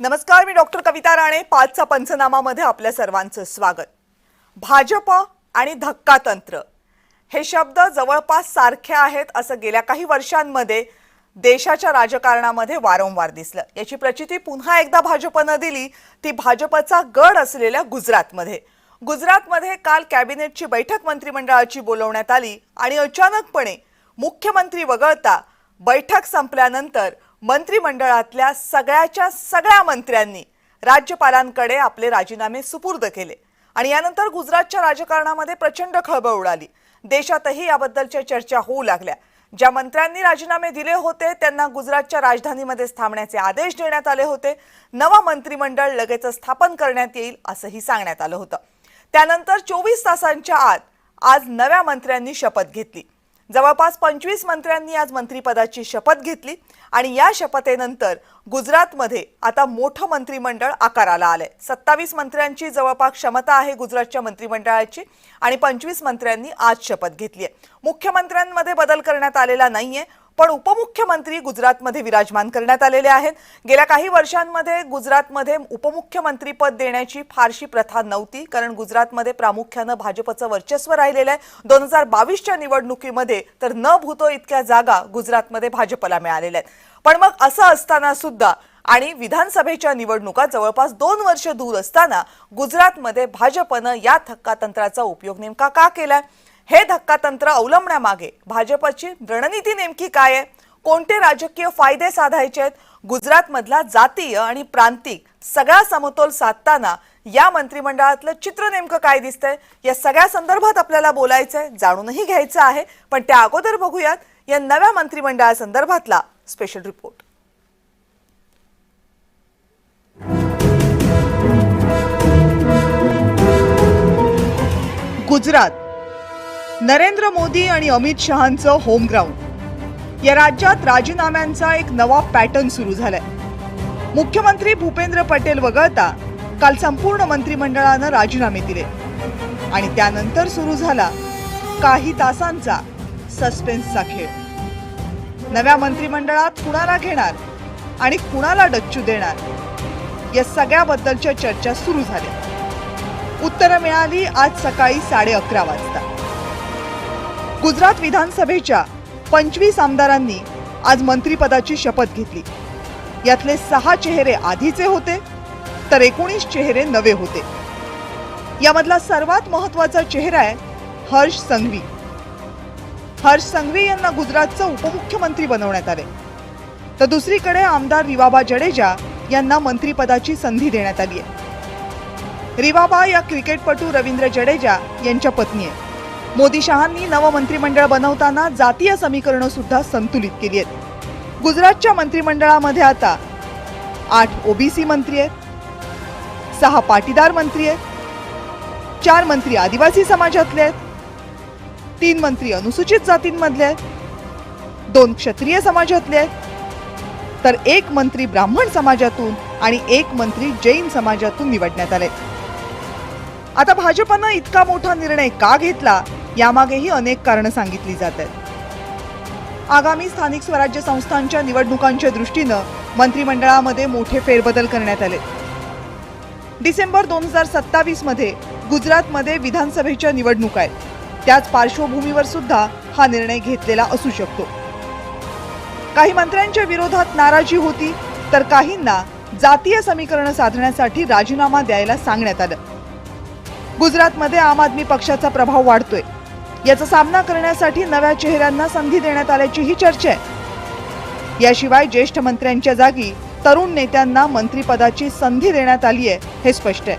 नमस्कार, मी डॉक्टर कविता राणे. पाचचा पंचनामामध्ये आपल्या सर्वांचं स्वागत. भाजप आणि धक्कातंत्र हे शब्द जवळपास सारखे आहेत असं गेल्या काही वर्षांमध्ये देशाच्या राजकारणामध्ये वारंवार दिसलं. याची प्रचिती पुन्हा एकदा भाजपनं दिली, ती भाजपचा गड असलेल्या गुजरातमध्ये. गुजरातमध्ये काल कॅबिनेटची बैठक मंत्रिमंडळाची बोलवण्यात आली आणि अचानकपणे मुख्यमंत्री वगळता बैठक संपल्यानंतर मंत्रिमंडळातल्या सगळ्या मंत्र्यांनी राज्यपालांकडे आपले राजीनामे सुपूर्द केले आणि यानंतर गुजरातच्या राजकारणामध्ये प्रचंड खळबळ उडाली. देशातही याबद्दलच्या चर्चा होऊ लागल्या. ज्या मंत्र्यांनी राजीनामे दिले होते त्यांना गुजरातच्या राजधानीमध्ये थांबण्याचे आदेश देण्यात आले होते. नवा मंत्रिमंडळ लगेच स्थापन करण्यात येईल असंही सांगण्यात आलं होतं. त्यानंतर 24 तासांच्या आत आज नव्या मंत्र्यांनी शपथ घेतली. जवळपास 25 मंत्र्यांनी आज मंत्रिपदाची शपथ घेतली आणि या शपथेनंतर गुजरातमध्ये आता मोठं मंत्रिमंडळ आकाराला आलंय. 27 मंत्र्यांची जवळपास क्षमता आहे गुजरातच्या मंत्रिमंडळाची आणि 25 मंत्र्यांनी आज शपथ घेतली आहे. मुख्यमंत्र्यांमध्ये बदल करण्यात आलेला नाहीये, पण उपमुख्यमंत्री गुजरातमध्ये विराजमान करण्यात आलेले आहेत. गेल्या काही वर्षांमध्ये गुजरातमध्ये उपमुख्यमंत्री पद देण्याची फारशी प्रथा नव्हती, कारण गुजरातमध्ये प्रामुख्याने भाजपचं वर्चस्व राहिलेलं आहे. 2022च्या निवडणुकीमध्ये तर न भूतो इतक्या जागा गुजरातमध्ये भाजपला मिळालेल्या आहेत. पण मग असं असताना सुद्धा आणि विधानसभेच्या निवडणुका जवळपास 2 वर्ष दूर असताना गुजरातमध्ये भाजपनं या धक्कातंत्राचा उपयोग नेमका का केलाय? हे धक्कातंत्र अवलंबण्यामागे भाजपची रणनीती नेमकी काय आहे? कोणते राजकीय फायदे साधायचे आहेत? गुजरातमधला जातीय आणि प्रांतिक सगळा समतोल साधताना या मंत्रिमंडळातलं चित्र नेमकं काय दिसतंय? या सगळ्या संदर्भात आपल्याला बोलायचंय, जाणूनही घ्यायचं आहे. पण त्या अगोदर बघूयात या नव्या मंत्रिमंडळासंदर्भातला स्पेशल रिपोर्ट. गुजरात नरेंद्र मोदी आणि अमित शहांचं होम ग्राउंड. या राज्यात राजीनाम्यांचा एक नवा पॅटर्न सुरू झालाय. मुख्यमंत्री भूपेंद्र पटेल वगळता काल संपूर्ण मंत्रिमंडळानं राजीनामे दिले आणि त्यानंतर सुरू झाला काही तासांचा सस्पेन्सचा खेळ. नव्या मंत्रिमंडळात कुणाला घेणार आणि कुणाला डच्चू देणार या सगळ्याबद्दलच्या चर्चा सुरू झाल्या. उत्तरं मिळाली आज सकाळी 11:30 वाजता. गुजरात विधानसभेच्या 25 आमदारांनी आज मंत्रिपदाची शपथ घेतली. यातले 6 चेहरे आधीचे होते तर 19 चेहरे नवे होते. यामधला सर्वात महत्त्वाचा चेहरा आहे हर्ष संघवी. हर्ष संघवी यांना गुजरातचं उपमुख्यमंत्री बनवण्यात आले. तर दुसरीकडे आमदार रिवाबा जडेजा यांना मंत्रिपदाची संधी देण्यात आली आहे. रिवाबा या क्रिकेटपटू रवींद्र जडेजा यांच्या पत्नी आहेत. मोदी शहांनी नवं मंत्रिमंडळ बनवताना जातीय समीकरणं सुद्धा संतुलित केली आहेत. गुजरातच्या मंत्रिमंडळामध्ये आता 8 ओबीसी मंत्री आहेत, 6 पाटीदार मंत्री आहेत, 4 मंत्री आदिवासी समाजातले आहेत, 3 मंत्री अनुसूचित जातींमधले आहेत, 2 क्षत्रिय समाजातले आहेत, तर 1 मंत्री ब्राह्मण समाजातून आणि 1 मंत्री जैन समाजातून निवडण्यात आले. आता भाजपनं इतका मोठा निर्णय का घेतला यामागेही अनेक कारणं सांगितली जात आहेत. आगामी स्थानिक स्वराज्य संस्थांच्या निवडणुकांच्या दृष्टीनं मंत्रिमंडळामध्ये मोठे फेरबदल करण्यात आले. डिसेंबर 2027 मध्ये गुजरातमध्ये विधानसभेच्या निवडणुका आहेत. त्याच पार्श्वभूमीवर सुद्धा हा निर्णय घेतलेला असू शकतो. काही मंत्र्यांच्या विरोधात नाराजी होती तर काहींना जातीय समीकरण साधण्यासाठी राजीनामा द्यायला सांगण्यात आलं. गुजरातमध्ये आम आदमी पक्षाचा प्रभाव वाढतोय. याचा सामना करण्यासाठी नव्या चेहऱ्यांना संधी देण्यात आल्याची ही चर्चा आहे. याशिवाय ज्येष्ठ मंत्र्यांच्या जागी तरुण नेत्यांना मंत्रिपदाची संधी देण्यात आली आहे हे स्पष्ट आहे.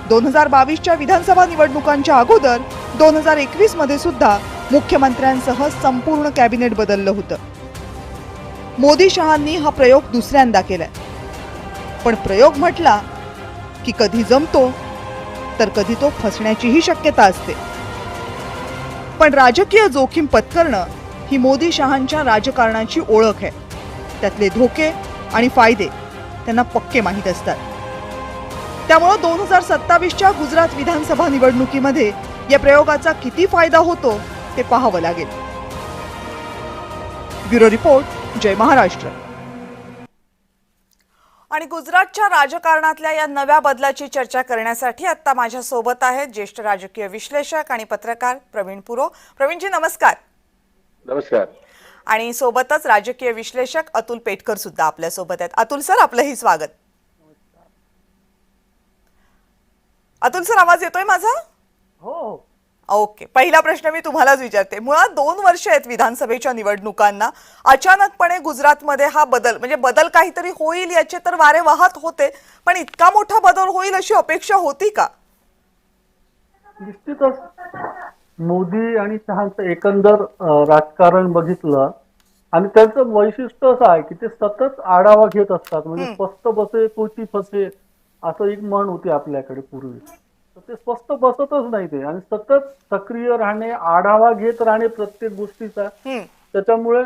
2022च्या विधानसभा निवडणुकांच्या अगोदर 2021 मध्ये सुद्धा मुख्यमंत्र्यांसह संपूर्ण कॅबिनेट बदललं होतं. मोदी शहांनी हा प्रयोग दुसऱ्यांदा केलाय. पण प्रयोग म्हटला की कधी जमतो तर कधी तो फसण्याचीही शक्यता असते. पण राजकीय जोखीम पत्करणं ही मोदी शहांच्या राजकारणाची ओळख आहे. त्यातले धोके आणि फायदे त्यांना पक्के माहीत असतात. त्यामुळे 2027च्या गुजरात विधानसभा निवडणुकीमध्ये या प्रयोगाचा किती फायदा होतो ते पाहावं लागेल. ब्युरो रिपोर्ट, जय महाराष्ट्र. आणि गुजरातच्या राजकारणातल्या या नव्या बदलाची चर्चा करण्यासाठी आता माझ्या सोबत आहेत ज्येष्ठ राजकीय विश्लेषक आणि पत्रकार प्रवीण पुरो. प्रवीणजी नमस्कार. नमस्कार. आणि सोबतच राजकीय विश्लेषक अतुल पेटकर सुद्धा आपल्या सोबत आहेत. अतुल सर, आपलंही स्वागत. अतुल सर, आवाज येतोय माझा? हो. ओके, पहिला प्रश्न मी तुम्हालाच विचारते. मुळात 2 वर्ष आहेत विधानसभेच्या निवडणुकांना. अचानकपणे गुजरातमध्ये हा बदल, म्हणजे बदल काहीतरी होईल याचे तर वारे वाहत होते, पण इतका मोठा बदल होईल अशी अपेक्षा होती का? निश्चितच मोदी आणि शहांचं एकंदर राजकारण बघितलं आणि त्यांचं वैशिष्ट्य असं आहे की ते सतत आढावा घेत असतात. म्हणजे स्पष्ट बसे तोची फसे असं एक म्हण होती आपल्याकडे पूर्वी. तर ते स्पष्ट बसतच नाही ते, आणि सतत सक्रिय राहणे, आढावा घेत राहणे प्रत्येक गोष्टीचा. त्याच्यामुळे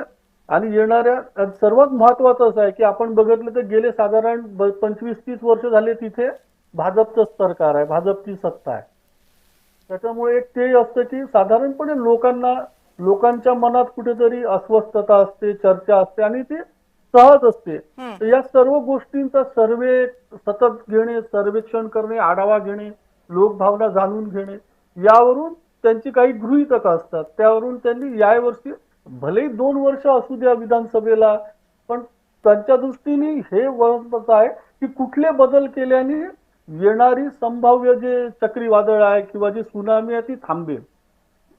आणि येणाऱ्या सर्वात महत्वाचं असं आहे की आपण बघितलं तर गेले साधारण 25-30 वर्ष झाले तिथे भाजपचं सरकार आहे, भाजपची सत्ता आहे. त्याच्यामुळे एक ते असतं की साधारणपणे लोकांच्या मनात कुठेतरी अस्वस्थता असते, चर्चा असते आणि ती सहज असते. तर या सर्व गोष्टींचा सर्वे सतत घेणे, सर्वेक्षण करणे, आढावा घेणे, लोकभावना जाणून घेणे, यावरून त्यांची काही गृहीतक असतात. त्यावरून त्यांनी यावर्षी भलेही 2 वर्ष असू द्या विधानसभेला, पण त्यांच्या दृष्टीने हे महत्त्वाचं आहे की कुठले बदल केल्याने येणारी संभाव्य जे चक्रीवादळ आहे किंवा जी सुनामी आहे ती थांबेल.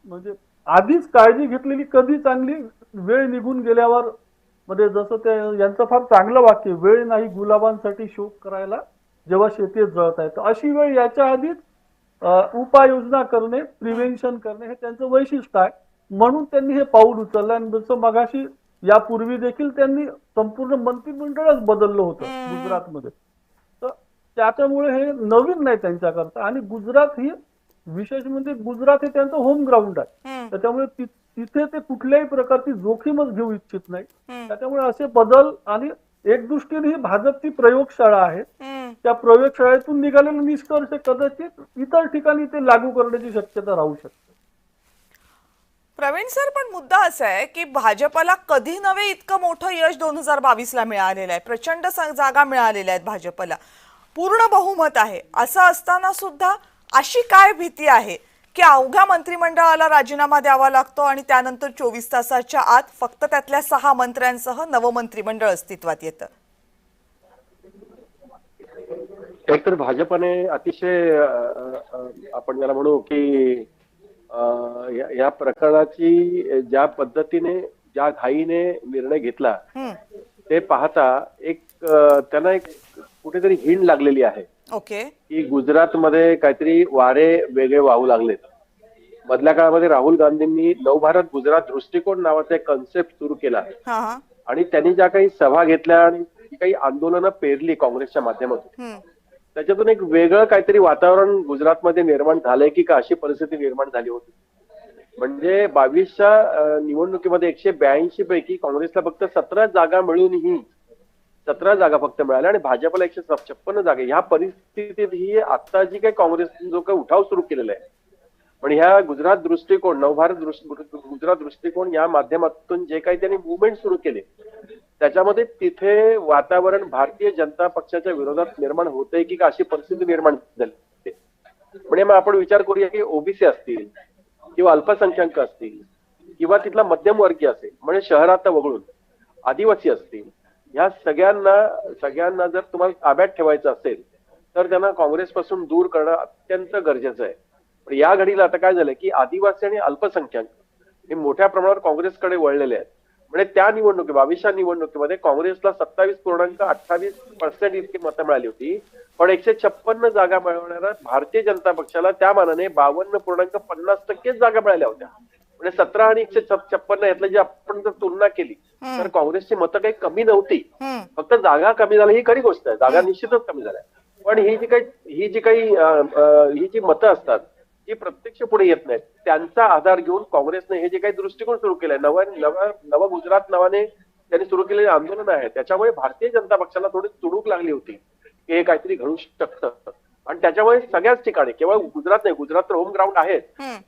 म्हणजे आधीच काळजी घेतलेली कधी चांगली, वेळ निघून गेल्यावर. म्हणजे जसं ते यांचं फार चांगलं वाक्य, वेळ नाही गुलाबांसाठी शोक करायला जेव्हा शेतीत जळत आहे. तर अशी वेळ याच्या आधीच उपाययोजना करणे, प्रिव्हेन्शन करणे हे त्यांचं वैशिष्ट्य आहे. म्हणून त्यांनी हे पाऊल उचललं. आणि जसं मगाशी यापूर्वी देखील त्यांनी संपूर्ण मंत्रिमंडळच बदललं होतं गुजरातमध्ये. तर त्याच्यामुळे हे नवीन नाही त्यांच्याकरता. आणि गुजरात ही विशेष म्हणजे गुजरात हे त्यांचं होम ग्राउंड आहे. त्याच्यामुळे तिथे ते कुठल्याही प्रकारची जोखीमच घेऊ इच्छित नाही. त्याच्यामुळे असे बदल, आणि एक दृष्टीने ही भाजपची प्रयोगशाळा आहे, त्या प्रयोगशाळेतून निघालेले निष्कर्ष कदाचित इतर ठिकाणी ते लागू करण्याची शक्यता राहू शकते. प्रवीण सर, पण मुद्दा असा आहे की भाजपला कधी नव्हे इतकं मोठं यश 2022 ला मिळालेलं आहे. प्रचंड जागा मिळालेल्या आहेत भाजपला, पूर्ण बहुमत आहे. असं असताना सुद्धा अशी काय भीती आहे की अवघ्या मंत्रिमंडळाला राजीनामा द्यावा लागतो आणि त्यानंतर 24 तासाच्या आत फक्त त्यातल्या 6 मंत्र्यांसह नवं मंत्रिमंडळ अस्तित्वात येतं? एकतर भाजपने अतिशय आपण ज्याला म्हणू की या प्रकरणाची ज्या पद्धतीने, ज्या घाईने निर्णय घेतला ते पाहता त्यांना एक कुठेतरी हिंड लागलेली आहे. ओके. की गुजरातमध्ये काहीतरी वारे वेगळे वाहू लागलेत. मधल्या काळामध्ये राहुल गांधींनी नवभारत गुजरात दृष्टिकोन नावाचा एक कन्सेप्ट सुरू केला आणि त्यांनी ज्या काही सभा घेतल्या आणि काही आंदोलनं पेरली काँग्रेसच्या माध्यमातून, त्याच्यातून एक वेगळं काहीतरी वातावरण गुजरातमध्ये निर्माण झालंय की का अशी परिस्थिती निर्माण झाली होती. म्हणजे 22च्या निवडणुकीमध्ये 182 पैकी काँग्रेसला फक्त 17 जागा मिळूनही 17 जागा फक्त मिळाल्या आणि भाजपला 156 जागा. ह्या परिस्थितीत ही आता जी काही काँग्रेसने जो काही उठाव सुरू केलेला आहे, पण ह्या गुजरात दृष्टिकोन, नवभारत गुजरात दृष्टिकोन या माध्यमातून जे काही त्यांनी मुवमेंट सुरू केले, त्याच्यामध्ये तिथे वातावरण भारतीय जनता पक्षाच्या विरोधात निर्माण होतंय की का अशी परिस्थिती निर्माण झाली. म्हणजे मग आपण विचार करूया की ओबीसी असतील किंवा अल्पसंख्याक असतील किंवा तिथला मध्यमवर्गीय असेल, म्हणजे शहरात वगळून आदिवासी असतील, ह्या सगळ्यांना जर तुम्हाला ताब्यात ठेवायचं असेल तर त्यांना काँग्रेसपासून दूर करणं अत्यंत गरजेचं आहे. पण या घडीला आता काय झालंय की आदिवासी आणि अल्पसंख्याक हे मोठ्या प्रमाणावर काँग्रेसकडे वळलेले आहेत. म्हणजे त्या 22च्या निवडणुकीमध्ये काँग्रेसला 27.28% इतकी मतं मिळाली होती, पण 156 जागा मिळवणाऱ्या भारतीय जनता पक्षाला त्या मानाने 52.50% जागा मिळाल्या होत्या. म्हणजे 17 आणि 156 यातली जी आपण जर तुलना केली तर काँग्रेसची मतं काही कमी नव्हती, फक्त जागा कमी झाल्या ही खरी गोष्ट आहे. जागा निश्चितच कमी झाल्या, पण ही जी मतं असतात जी प्रत्यक्ष पुढे येत नाहीत, त्यांचा आधार घेऊन काँग्रेसने हे जे काही दृष्टिकोन सुरू केलाय, नव गुजरात नावाने त्यांनी सुरू केलेले आंदोलन आहे, त्याच्यामुळे भारतीय जनता पक्षाला थोडी तुडूक लागली होती की हे काहीतरी घडू शकतं. आणि त्याच्यामुळे सगळ्याच ठिकाणी, केवळ गुजरात नाही, गुजरात तर होम ग्राउंड आहे,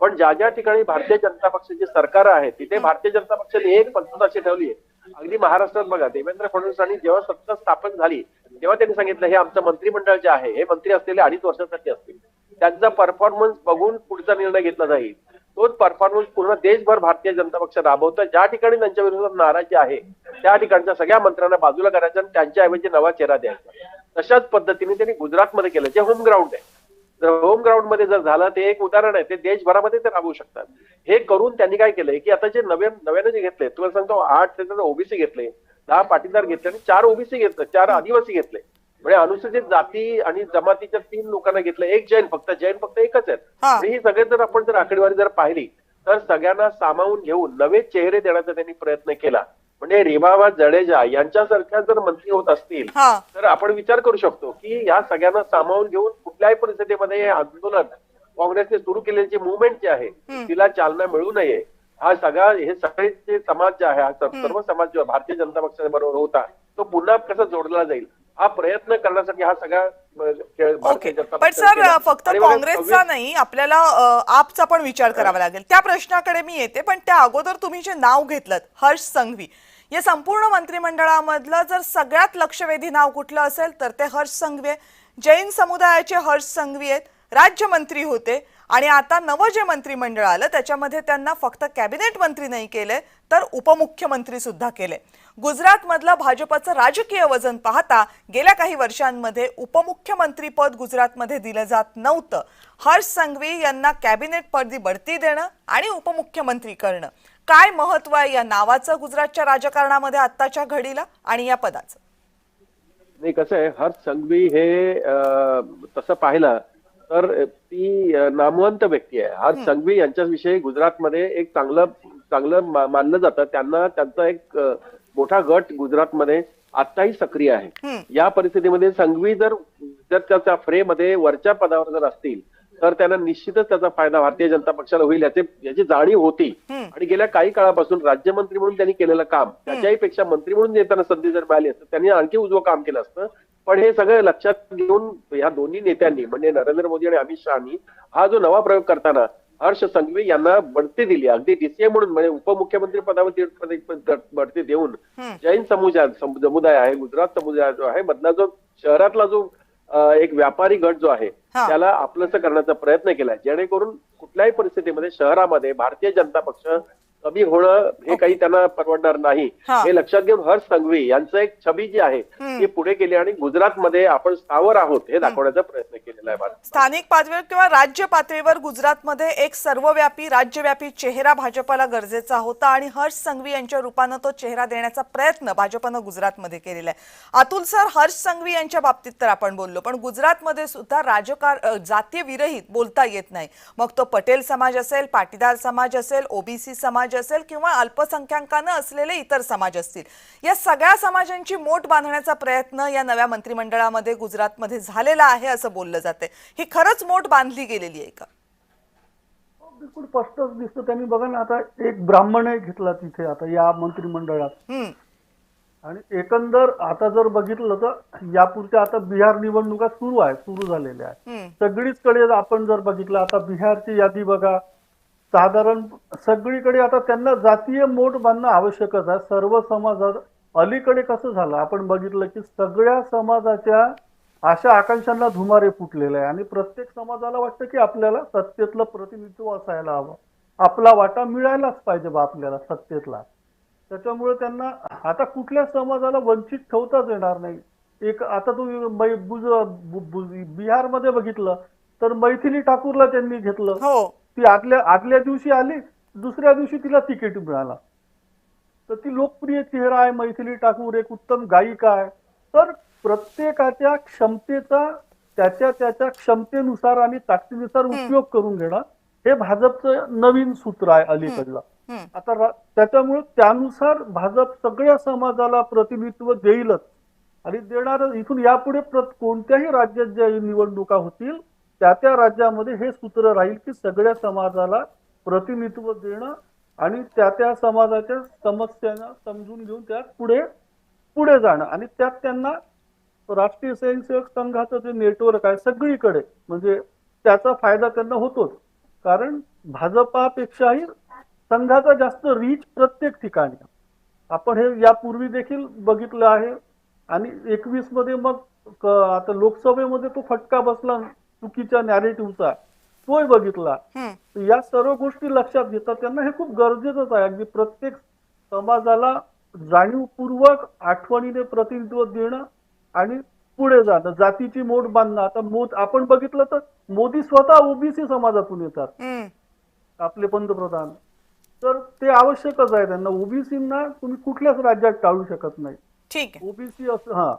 पण ज्या ठिकाणी भारतीय जनता पक्षाची सरकार आहे तिथे भारतीय जनता पक्षाने एक पद्धत अशी ठेवली आहे. अगदी महाराष्ट्रात बघा, देवेंद्र फडणवीसांनी जेव्हा सत्ता स्थापन झाली तेव्हा त्यांनी सांगितलं हे आमचं मंत्रिमंडळ जे आहे हे मंत्री असलेले 2.5 वर्षासाठी असतील, त्यांचा परफॉर्मन्स बघून पुढचा निर्णय घेतला जाईल. तोच परफॉर्मन्स पूर्ण देशभर भारतीय जनता पक्ष राबवतोय. ज्या ठिकाणी त्यांच्या विरोधात नाराजी आहे त्या ठिकाणच्या सगळ्या मंत्र्यांना बाजूला करायचं आणि त्यांच्याऐवजी नवा चेहरा द्यायचा. तशाच पद्धतीने त्यांनी गुजरातमध्ये केलं, जे होम ग्राउंड आहे. जर होम ग्राउंड मध्ये जर झालं ते एक उदाहरण आहे, ते देशभरामध्ये ते राबवू शकतात. हे करून त्यांनी काय केलंय की आता जे नव्याने जे घेतले, तुम्हाला सांगतो 8 त्याच्यात ओबीसी घेतले, 10 पाटीदार घेतले आणि 4 ओबीसी घेतले, 4 आदिवासी घेतले. म्हणजे अनुसूचित जाती आणि जमातीच्या 3 लोकांना घेतलं, एक जैन फक्त एकच आहेत. आणि ही सगळे जर आपण जर आकडेवारी जर पाहिली तर सगळ्यांना सामावून घेऊन नवे चेहरे देण्याचा त्यांनी प्रयत्न केला. म्हणजे रेबाबा जडेजा यांच्यासारख्या जर मंत्री होत असतील तर आपण विचार करू शकतो की या सगळ्यांना सामावून घेऊन कुठल्याही परिस्थितीमध्ये हे आंदोलन काँग्रेसने सुरू केलेली जी मुवमेंट जी आहे तिला चालना मिळू नये. हा सगळा हे सगळे जे समाज जे आहे, हा सर्व समाज जो भारतीय जनता पक्षाबरोबर होता तो पुन्हा कसा जोडला जाईल हा प्रयत्न करण्यासाठी हा सगळा भारतीय जनता पण सर फक्त काँग्रेसचा नाही, आपल्याला आपचा पण विचार करावा लागेल. त्या प्रश्नाकडे मी येते, पण त्या अगोदर तुम्ही जे नाव घेतलं हर्ष संघवी, या संपूर्ण मंत्रिमंडळामधलं जर सगळ्यात लक्षवेधी नाव कुठलं असेल तर ते हर्ष संघवी आहे. जैन समुदायाचे हर्ष संघवी आहेत, राज्यमंत्री होते आणि आता नवं जे मंत्रिमंडळ आलं त्याच्यामध्ये त्यांना फक्त कॅबिनेट मंत्री नाही केले तर उपमुख्यमंत्री सुद्धा केले. गुजरातमधलं भाजपचं राजकीय वजन पाहता गेल्या काही वर्षांमध्ये उपमुख्यमंत्री पद गुजरातमध्ये दिलं जात नव्हतं. हर्ष संघवी यांना कॅबिनेट पदी बढती देणं आणि उपमुख्यमंत्री करणं, काय महत्व आहे या नावाचं गुजरातच्या राजकारणामध्ये आत्ताच्या घडीला आणि या पदाचं? नाही, कसं आहे, हर्ष संघवी हे तसं पाहिलं तर ती नामवंत व्यक्ती आहे. हर्ष संघवी यांच्याविषयी गुजरातमध्ये एक चांगलं मानलं जातं. त्यांचा एक मोठा गट गुजरातमध्ये आताही सक्रिय आहे. या परिस्थितीमध्ये संघवी जर त्याच्या फ्रेमध्ये वरच्या पदावर जर असतील तर त्यांना निश्चितच त्याचा फायदा भारतीय जनता पक्षाला होईल याची जाणीव होती. आणि गेल्या काही काळापासून राज्यमंत्री म्हणून त्यांनी केलेलं काम त्याच्याही पेक्षा मंत्री म्हणून येताना संधी जर मिळाली असतं त्यांनी आणखी उजवं काम केलं असतं. पण हे सगळं लक्षात घेऊन या दोन्ही नेत्यांनी म्हणजे नरेंद्र मोदी आणि अमित शहानी हा जो नवा प्रयोग करताना हर्ष संघवी यांना बढती दिली. अगदी डीसीए म्हणून म्हणजे उपमुख्यमंत्री पदावर बढती देऊन जैन समुदाय आहे, गुजरात समुदाय जो आहे मधला जो शहरातला जो एक व्यापारी गट जो आहे त्याला आपलंसं करण्याचा प्रयत्न केलाय, जेणेकरून कुठल्याही परिस्थितीमध्ये शहरामध्ये भारतीय जनता पक्ष कमी होणं हे काही त्यांना परवडणार नाही. हे लक्षात घेऊन हर्ष संघवी यांचं एक छबी जी आहे ती पुढे केली आणि गुजरातमध्ये आपण स्थावर आहोत हे दाखवण्याचा प्रयत्न केलेला आहे. स्थानिक पातळीवर किंवा राज्य पातळीवर गुजरातमध्ये एक सर्वव्यापी राज्यव्यापी चेहरा भाजपला गरजेचा होता आणि हर्ष संघवी यांच्या रूपानं तो चेहरा देण्याचा प्रयत्न भाजपनं गुजरातमध्ये केलेला आहे. अतुल सर, हर्ष संघवी यांच्या बाबतीत तर आपण बोललो, पण गुजरातमध्ये सुद्धा जातीय विरहित बोलता येत नाही. मग तो पटेल समाज असेल, पाटीदार समाज असेल, ओबीसी समाज असेल किंवा अल्पसंख्याकांना असलेले इतर समाज असतील, या सगळ्या समाजांची मोठ बांधण्याचा प्रयत्न या नव्या मंत्रिमंडळामध्ये गुजरातमध्ये झालेला आहे असं बोललं जाते. ही खरंच मोठ बांधली गेलेली आहे का? बिलकुल स्पष्टच दिसतं. त्यांनी बघा ना, आता एक ब्राह्मण घेतला तिथे आता या मंत्रिमंडळात. आणि एकंदर आता जर बघितलं तर यापुढच्या आता बिहार निवडणुका सुरू झालेल्या आहेत. सगळीचकडे आपण जर बघितलं आता बिहारची यादी बघा, साधारण सगळीकडे आता त्यांना जातीय मोठ बांधणं आवश्यकच आहे. सर्व समाजात अलीकडे कसं झालं आपण बघितलं की सगळ्या समाजाच्या आशा आकांक्षांना धुमारे फुटलेले आहे आणि प्रत्येक समाजाला वाटतं की आपल्याला सत्तेतलं प्रतिनिधित्व असायला हवं, आपला वाटा मिळायलाच पाहिजे बा आपल्याला सत्तेतला. त्याच्यामुळे त्यांना आता कुठल्या समाजाला वंचित ठेवताच येणार नाही. एक आता तुम्ही बिहारमध्ये बघितलं तर मैथिली ठाकूरला त्यांनी घेतलं. ती आदल्या दिवशी आली, दुसऱ्या दिवशी तिला तिकीट मिळाला. तर ती लोकप्रिय चेहरा आहे मैथिली ठाकूर, एक उत्तम गायिका आहे. तर प्रत्येकाच्या क्षमतेचा त्याच्या क्षमतेनुसार आणि ताकदीनुसार उपयोग करून घेणं हे भाजपचं नवीन सूत्र आहे अलीकडलं. आता त्याच्यामुळे त्यानुसार भाजप सगळ्या समाजाला प्रतिनिधित्व देईलच आणि देणार. इथून यापुढे कोणत्याही राज्यात ज्या निवडणुका होतील त्या राज्यामध्ये हे सूत्र राहील की सगळ्या समाजाला प्रतिनिधित्व देणं आणि त्या समाजाच्या समस्यांना समजून घेऊन त्यात पुढे जाणं. आणि त्यात त्यांना राष्ट्रीय स्वयंसेवक संघाचं जे नेटवर्क आहे सगळीकडे म्हणजे त्याचा फायदा त्यांना होतोच. कारण भाजपापेक्षाही संघाचा जास्त रीच प्रत्येक ठिकाणी. आपण हे यापूर्वी देखील बघितलं आहे आणि 21 मध्ये मग आता लोकसभेमध्ये तो फटका बसला चुकीच्या नॅरेटिव्हचा, तोही बघितला. या सर्व गोष्टी लक्षात घेतात त्यांना हे खूप गरजेचंच आहे. अगदी प्रत्येक समाजाला जाणीवपूर्वक आठवणीने प्रतिनिधित्व देणं आणि पुढे जाणं, जातीची मोड बांधणं. आता आपण बघितलं तर मोदी स्वतः ओबीसी समाजातून येतात, आपले पंतप्रधान. तर ते आवश्यकच आहे त्यांना. ओबीसींना तुम्ही कुठल्याच राज्यात टाळू शकत नाही. ठीक आहे ओबीसी असं.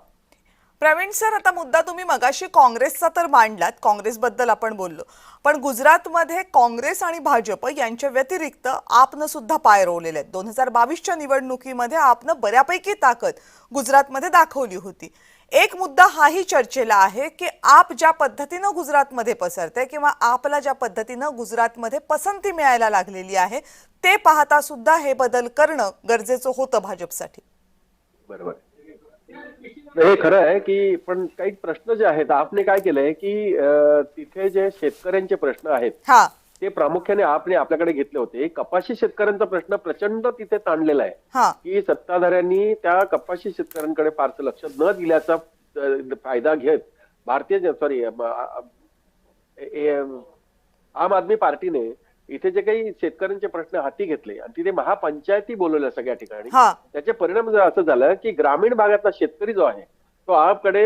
प्रवीण सर, आता मुद्दा तुम्ही मगाशी काँग्रेसचा तर मांडलात, काँग्रेसबद्दल आपण बोललो, पण गुजरातमध्ये काँग्रेस आणि भाजप यांच्या व्यतिरिक्त आपनं सुद्धा पाय रोवलेले आहेत. 2022च्या निवडणुकीमध्ये आपनं बऱ्यापैकी ताकद गुजरातमध्ये दाखवली होती. एक मुद्दा हाही चर्चेला आहे की आप ज्या पद्धतीनं गुजरातमध्ये पसरते किंवा आपला ज्या पद्धतीनं गुजरातमध्ये पसंती मिळायला लागलेली आहे, ते पाहता सुद्धा हे बदल करणं गरजेचं होतं भाजपसाठी. बरोबर. हे खरं आहे की पण काही प्रश्न जे आहेत, आपने काय केलंय की तिथे जे शेतकऱ्यांचे प्रश्न आहेत ते प्रामुख्याने आपने आपल्याकडे घेतले होते. कपाशी शेतकऱ्यांचा प्रश्न प्रचंड तिथे ताणलेला आहे की सत्ताधाऱ्यांनी त्या कपाशी शेतकऱ्यांकडे फारसं लक्ष न दिल्याचा फायदा घेत आम आदमी पार्टीने इथे जे काही शेतकऱ्यांचे प्रश्न हाती घेतले आणि तिथे महापंचायती बोलवल्या सगळ्या ठिकाणी, त्याचे परिणाम जर असं झालं की ग्रामीण भागातला शेतकरी जो आहे तो आपकडे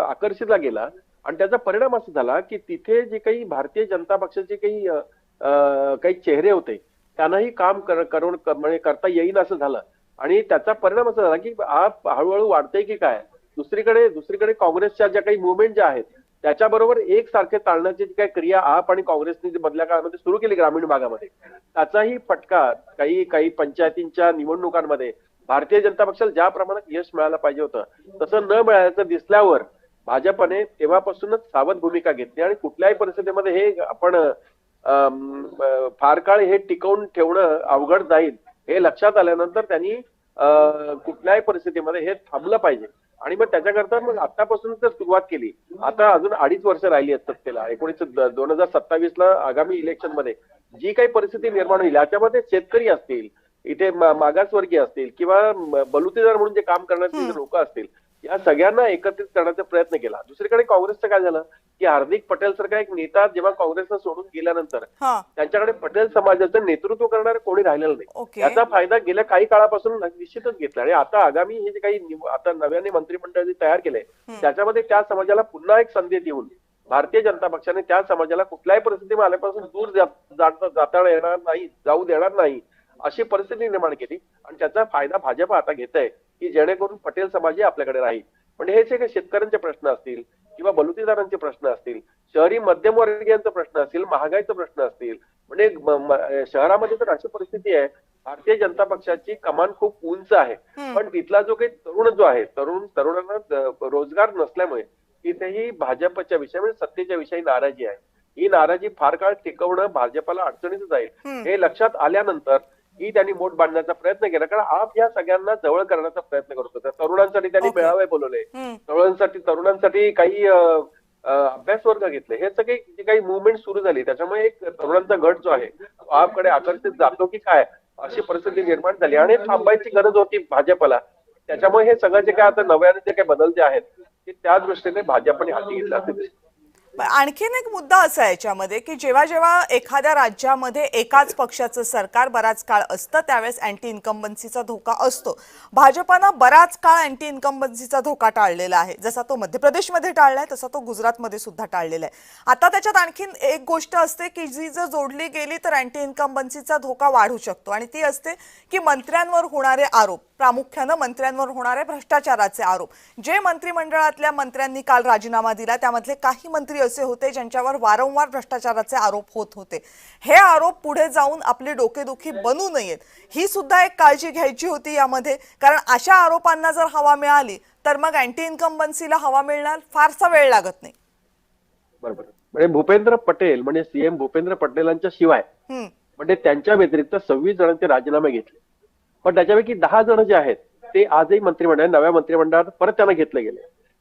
आकर्षितला गेला आणि त्याचा परिणाम असा झाला की तिथे जे काही भारतीय जनता पक्षाचे काही चेहरे होते त्यांनाही काम करता येईल असं झालं. आणि त्याचा परिणाम असा झाला की आप हळूहळू वाढतंय की काय. दुसरीकडे काँग्रेसच्या ज्या काही मुवमेंट ज्या आहेत त्याच्याबरोबर एकसारखे चालण्याची जी काही क्रिया आप आणि काँग्रेसने जी मधल्या काळामध्ये सुरू केली ग्रामीण भागामध्ये, त्याचाही फटका काही पंचायतींच्या निवडणुकांमध्ये भारतीय जनता पक्षाला ज्या प्रमाणात यश मिळायला पाहिजे होतं तसं न मिळाल्याचं दिसल्यावर भाजपने तेव्हापासूनच सावध भूमिका घेतली आणि कुठल्याही परिस्थितीमध्ये हे आपण फार काळ हे टिकवून ठेवणं अवघड जाईल हे लक्षात आल्यानंतर त्यांनी कुठल्याही परिस्थितीमध्ये हे थांबलं पाहिजे. आणि मग त्याच्याकरता मग आतापासूनच जर सुरुवात केली, आता अजून 2.5 वर्ष राहिली आहेत सत्तेला, 2027ला आगामी इलेक्शन मध्ये जी काही परिस्थिती निर्माण होईल याच्यामध्ये शेतकरी असतील, इथे मागासवर्गीय असतील किंवा बलुतेदार म्हणून जे काम करणारे लोक असतील, या सगळ्यांना एकत्रित करण्याचा प्रयत्न केला. दुसरीकडे काँग्रेसचं काय झालं की हार्दिक पटेल सारखा एक नेता जेव्हा काँग्रेसला सोडून गेल्यानंतर त्यांच्याकडे पटेल समाजाचं नेतृत्व करणारे कोणी राहिलेलं नाही. याचा फायदा गेल्या काही काळापासून निश्चितच घेतला. आणि आता आगामी हे जे काही आता नव्याने मंत्रिमंडळ तयार केलंय त्याच्यामध्ये त्या समाजाला पुन्हा एक संधी देऊन भारतीय जनता पक्षाने त्या समाजाला कुठल्याही परिस्थितीमध्ये आल्यापासून दूर जाऊ देणार नाही अशी परिस्थिती निर्माण केली. आणि त्याचा फायदा भाजप आता घेत आहे की जेणेकरून पटेल समाज आपल्याकडे राहील. पण हे जे काही शेतकऱ्यांचे प्रश्न असतील किंवा बलुतेदारांचे प्रश्न असतील, शहरी मध्यमवर्गीयांचा प्रश्न असतील, महागाईचा प्रश्न असतील, म्हणजे शहरामध्ये तर अशी परिस्थिती आहे भारतीय जनता पक्षाची कमान खूप उंच आहे, पण तिथला जो काही तरुण जो आहे तरुणांना रोजगार नसल्यामुळे तिथेही भाजपच्या विषयी म्हणजे सत्तेच्या विषयी नाराजी आहे. ही नाराजी फार काळ टिकवणं भाजपला अडचणीच जाईल हे लक्षात आल्यानंतर ही त्यांनी मोठ बांधण्याचा प्रयत्न केला. कारण आप या सगळ्यांना जवळ करण्याचा प्रयत्न करत होता. तरुणांसाठी त्यांनी मेळावे बोलवले, तरुणांसाठी काही अभ्यास वर्ग घेतले. हे सगळे जे काही मुवमेंट सुरू झाली त्याच्यामुळे एक तरुणांचा गट जो आहे आपकडे आकर्षित जातो की काय अशी परिस्थिती निर्माण झाली आणि थांबायची गरज होती भाजपला. त्याच्यामुळे हे सगळं जे काय आता नव्याने जे काही बदल जे आहेत ते त्या दृष्टीने भाजपने हाती घेतलं असेल. आणखीन एक मुद्दा असा आहे याच्यामध्ये की जेव्हा जेव्हा एखाद्या राज्यामध्ये एकाच पक्षाचं सरकार बराच काळ असतं त्यावेळेस अँटी इन्कम्बन्सीचा धोका असतो. भाजपनं बराच काळ अँटी इन्कम्बन्सीचा धोका टाळलेला आहे. जसा तो मध्य प्रदेशमध्ये टाळलाय तसा तो गुजरातमध्ये सुद्धा टाळलेला आहे. आता त्याच्यात आणखीन एक गोष्ट असते की जी जर जोडली गेली तर अँटी इन्कम्बन्सीचा धोका वाढू शकतो आणि ती असते की मंत्र्यांवर होणारे आरोप, प्रामुख्यानं मंत्र्यांवर होणारे भ्रष्टाचाराचे आरोप. जे मंत्रिमंडळातल्या मंत्र्यांनी काल राजीनामा दिला त्यामधले काही मंत्री असे होते ज्यांच्यावर वारंवार भ्रष्टाचाराचे आरोप होत होते. हे आरोप पुढे जाऊन आपली डोकेदुखी बनू नयेत ही सुद्धा एक काळजी घ्यायची होती यामध्ये. कारण अशा आरोपांना जर हवा मिळाली तर मग अँटी इन्कम्बन्सीला हवा मिळणार फारसा वेळ लागत नाही. बरोबर. म्हणजे भूपेंद्र पटेल म्हणजे सीएम भूपेंद्र पटेलांच्या शिवाय म्हणजे त्यांच्या व्यतिरिक्त 26 जणांचे राजीनामे घेतले. पण त्याच्यापैकी 10 जण जे आहेत ते आजही नव्या मंत्रिमंडळात परत त्यांना घेतले गेले.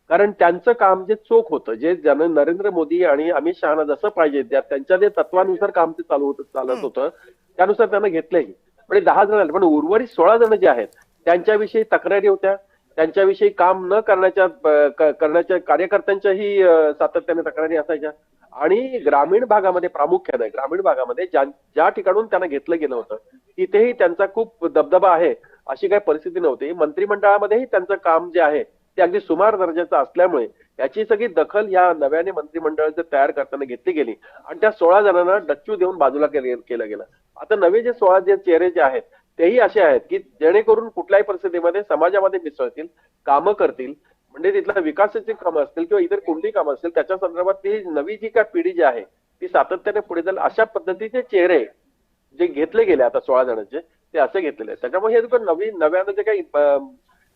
कारण त्यांचं काम जे चोख होतं, जे नरेंद्र मोदी आणि अमित शहाना जसं पाहिजे त्यांच्या जे तत्वानुसार काम ते चालत होतं त्यानुसार त्यांना घेतलंही. म्हणजे 10 जण आले. पण उर्वरित 16 जण जे आहेत त्यांच्याविषयी तक्रारी होत्या, त्यांच्याविषयी काम न करण्याच्या कार्यकर्त्यांच्याही सातत्याने तक्रारी असायच्या. आणि ग्रामीण भागामध्ये प्रामुख्याने ग्रामीण भागामध्ये ज्या ठिकाणून त्यांना घेतलं गेलं होतं तिथेही त्यांचा खूप दबदबा आहे अशी काही परिस्थिती नव्हती. मंत्रिमंडळामध्येही त्यांचं काम जे आहे ते अगदी सुमार दर्जाचं असल्यामुळे याची सगळी दखल या नव्याने मंत्रिमंडळ तयार करताना घेतली गेली आणि त्या 16 जणांना डच्चू देऊन बाजूला केलं गेलं. आता नवे जे 16 चेहरे जे आहेत तेही असे आहेत की जेणेकरून कुठल्याही परिस्थितीमध्ये समाजामध्ये मिसळतील, कामं करतील, म्हणजे तिथल्या विकासाची कामं असतील किंवा इतर कोणतीही कामं असतील त्याच्या संदर्भात ती नवी जी काय पिढी जी आहे ती सातत्याने पुढे जाईल अशा पद्धतीचे चेहरे जे घेतले गेले आता 16 जणांचे ते असे घेतलेले आहेत. त्याच्यामुळे हे नव्यानं जे काही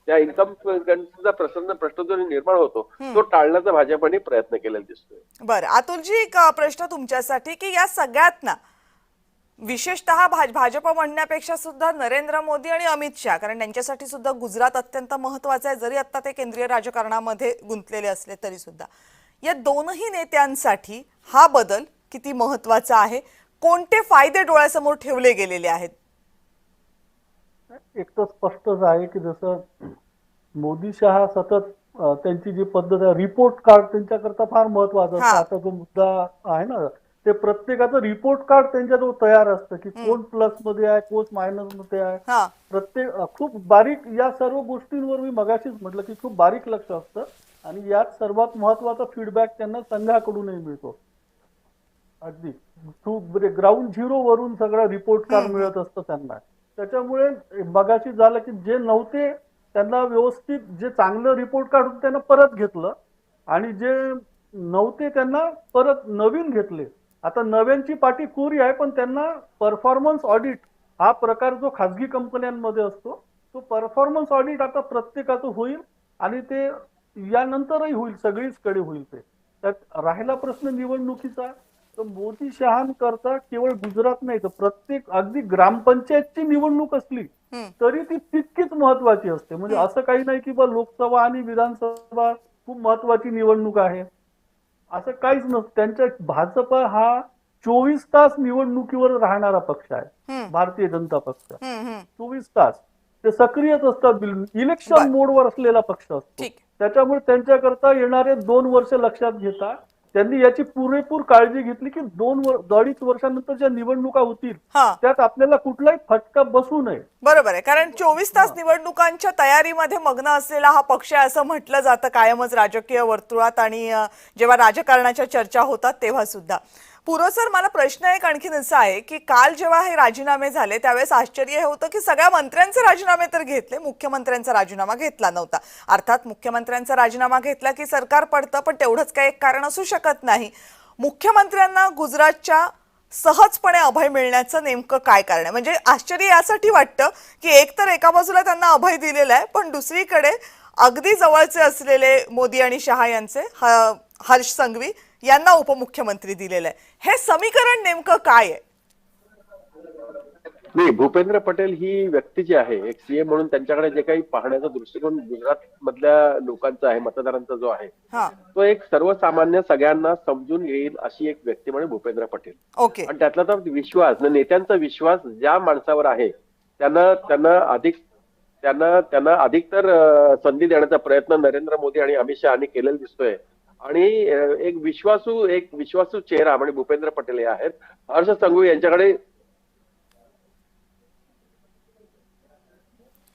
त्या इन्कमचा प्रश्न जो निर्माण होतो तो टाळण्याचा भाजपने प्रयत्न केलेला दिसतोय. बरं, अतुलजी एक प्रश्न तुमच्यासाठी की या सगळ्यात ना विशेषतः भाजप म्हणण्यापेक्षा सुद्धा नरेंद्र मोदी आणि अमित शहा, कारण त्यांच्यासाठी सुद्धा गुजरात अत्यंत महत्वाचं आहे, जरी आता ते केंद्रीय राजकारणामध्ये गुंतलेले असले तरी सुद्धा या दोनही नेत्यांसाठी हा बदल किती महत्वाचा आहे, कोणते फायदे डोळ्यासमोर ठेवले गेलेले आहेत? एक तर स्पष्टच आहे की जसं मोदी शहा सतत त्यांची जी पद्धत आहे, रिपोर्ट कार्ड त्यांच्याकरता फार महत्वाचं असतं. आता जो मुद्दा आहे ना ते प्रत्येकाचं रिपोर्ट कार्ड त्यांच्याजवळ तयार असतं की कोण प्लस मध्ये आहे, कोण मायनस मध्ये आहे. प्रत्येक खूप बारीक या सर्व गोष्टींवर मी मगाशीच म्हटलं की खूप बारीक लक्ष असतं आणि यात सर्वात महत्वाचा फीडबॅक त्यांना संघाकडूनही मिळतो. अगदी ग्राउंड झिरो वरून सगळं रिपोर्ट कार्ड मिळत असतं त्यांना. त्याच्यामुळे मगाशी झालं की जे नव्हते त्यांना व्यवस्थित जे चांगलं रिपोर्ट कार्ड होतं त्यांना परत घेतलं आणि जे नव्हते त्यांना परत नवीन घेतले. आता नव्यांची पाठी कोरी आहे पण त्यांना परफॉर्मन्स ऑडिट हा प्रकार जो खासगी कंपन्यांमध्ये असतो तो परफॉर्मन्स ऑडिट आता प्रत्येकाचं होईल आणि ते यानंतरही होईल, सगळीचकडे होईल. ते त्यात राहिला प्रश्न निवडणुकीचा, तर मोदी शहांकरता केवळ गुजरात नाही तर प्रत्येक अगदी ग्रामपंचायतची निवडणूक असली तरी ती तितकीच महत्वाची असते. म्हणजे असं काही नाही की लोकसभा आणि विधानसभा खूप महत्वाची निवडणूक आहे असं काहीच नसतं. त्यांच्या भाजप हा 24 तास निवडणुकीवर राहणारा पक्ष आहे. भारतीय जनता पक्ष 24 तास ते सक्रियच असतात, इलेक्शन मोडवर असलेला पक्ष असतो. त्याच्यामुळे त्यांच्याकरता येणारे 2 वर्ष लक्षात घेता त्यांनी याची पुरेपूर काळजी घेतली की 2-2.5 वर्षानंतर ज्या निवडणुका होतील त्यात आपल्याला कुठलाही फटका बसू नये. बरोबर आहे, कारण 24 तास निवडणुकांच्या तयारीमध्ये मग्न असलेला हा पक्ष आहे असं म्हटलं जातं कायमच राजकीय वर्तुळात आणि जेव्हा राजकारणाच्या चर्चा होतात तेव्हा सुद्धा. पुरो सर, मला प्रश्न एक आणखीन असा आहे की काल जेव्हा हे राजीनामे झाले त्यावेळेस आश्चर्य हे होतं की सगळ्या मंत्र्यांचे राजीनामे तर घेतले, मुख्यमंत्र्यांचा राजीनामा घेतला नव्हता. अर्थात मुख्यमंत्र्यांचा राजीनामा घेतला की सरकार पडतं, पण तेवढंच काही एक कारण असू शकत नाही. मुख्यमंत्र्यांना गुजरातच्या सहजपणे अभय मिळण्याचं नेमकं काय कारण आहे? म्हणजे आश्चर्य यासाठी वाटतं की एक तर एका बाजूला त्यांना अभय दिलेलं आहे पण दुसरीकडे अगदी जवळचे असलेले मोदी आणि शहा यांचे हर्ष संघवी यांना उपमुख्यमंत्री दिलेलं आहे. हे समीकरण नेमकं काय आहे? नाही, भूपेंद्र पटेल ही व्यक्ती जी आहे एक सीएम म्हणून त्यांच्याकडे जे काही पाहण्याचा दृष्टिकोन गुजरात मधल्या लोकांचा आहे, मतदारांचा जो आहे तो एक सर्वसामान्य सगळ्यांना समजून येईल अशी एक व्यक्ती म्हणजे भूपेंद्र पटेल. आणि त्यातला तर विश्वास, नेत्यांचा विश्वास ज्या माणसावर आहे त्यांना अधिक तर संधी देण्याचा प्रयत्न नरेंद्र मोदी आणि अमित शहा यांनी केलेला दिसतोय. आणि एक विश्वासू चेहरा म्हणजे भूपेंद्र पटेल हे आहेत. हर्ष संघवी यांच्याकडे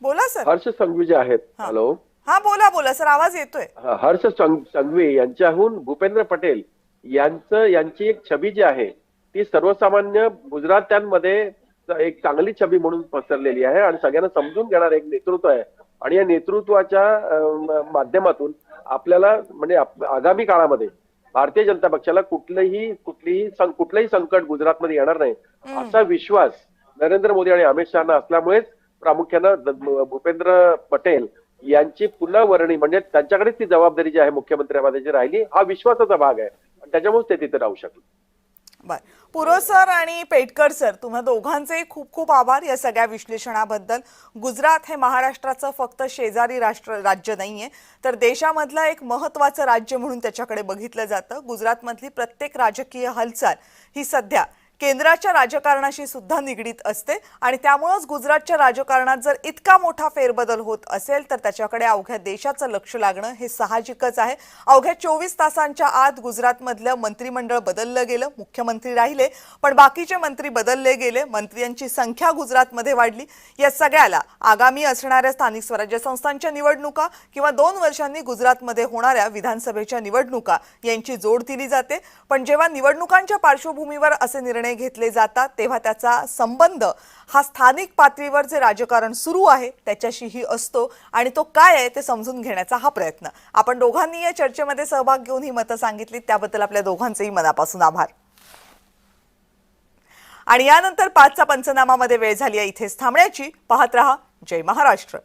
बोला सर. हर्ष संघवी जे आहेत, हॅलो, हा बोला सर, आवाज येतोय. हर्ष संघवी यांच्याहून भूपेंद्र पटेल यांची एक छबी जी आहे ती सर्वसामान्य गुजरात्यांमध्ये एक चांगली छबी म्हणून पसरलेली आहे आणि सगळ्यांना समजून घेणार एक नेतृत्व आहे. आणि या नेतृत्वाच्या माध्यमातून आपल्याला म्हणजे आगामी काळामध्ये भारतीय जनता पक्षाला कुठलंही संकट गुजरातमध्ये येणार नाही असा विश्वास नरेंद्र मोदी आणि अमित शहाना असल्यामुळेच प्रामुख्यानं भूपेंद्र पटेल यांची पुन्हा वर्णी म्हणजे त्यांच्याकडेच ती जबाबदारी जी आहे मुख्यमंत्र्यामध्ये राहिली हा विश्वासाचा भाग आहे आणि त्याच्यामुळेच ते तिथे राहू शकले. बर, पुरो सर आणि पेटकर सर, तुम्हा दोघांचे खूप खूप आभार या सगळ्या विश्लेषणाबद्दल. गुजरात हे महाराष्ट्राचं फक्त शेजारी राज्य नाहीये तर देशामधलं एक महत्त्वाचं राज्य म्हणून त्याच्याकडे बघितलं जातं. गुजरातमधली प्रत्येक राजकीय हालचाल ही सध्या केंद्राच्या राजकारणाशी सुद्धा निगडीत असते आणि त्यामुळेच गुजरातच्या राजकारणात जर इतका मोठा फेरबदल होत असेल तर त्याच्याकडे अवघ्या देशाचं लक्ष लागणं हे साहजिकच आहे। अवघ्या 24 तासांच्या आत गुजरातमधलं मंत्रिमंडळ बदललं गेलं, मुख्यमंत्री राहिले पण बाकीचे मंत्री बदलले गेले, मंत्र्यांची संख्या गुजरातमध्ये वाढली। या सगळ्याला आगामी असणाऱ्या स्थानिक स्वराज्य संस्थांच्या निवडणुका किंवा 2 वर्षांनी गुजरातमध्ये होणाऱ्या विधानसभेच्या निवडणुका यांची जोड दिली जाते। पण जेव्हा निवडणुकांच्या पार्श्वभूमीवर असे निर्णय घेतले जातात तेव्हा त्याचा संबंध हा स्थानिक पातळीवर जे राजकारण सुरू आहे त्याच्याशीही असतो आणि तो काय आहे ते समजून घेण्याचा हा प्रयत्न। आपण दोघांनी या चर्चेमध्ये सहभाग घेऊन ही मतं सांगितली त्याबद्दल आपल्या दोघांचेही मनापासून आभार। आणि यानंतर 5चा पंचनामामध्ये वेळ झाली आहे इथेच थांबण्याची। पाहत रहा जय महाराष्ट्र।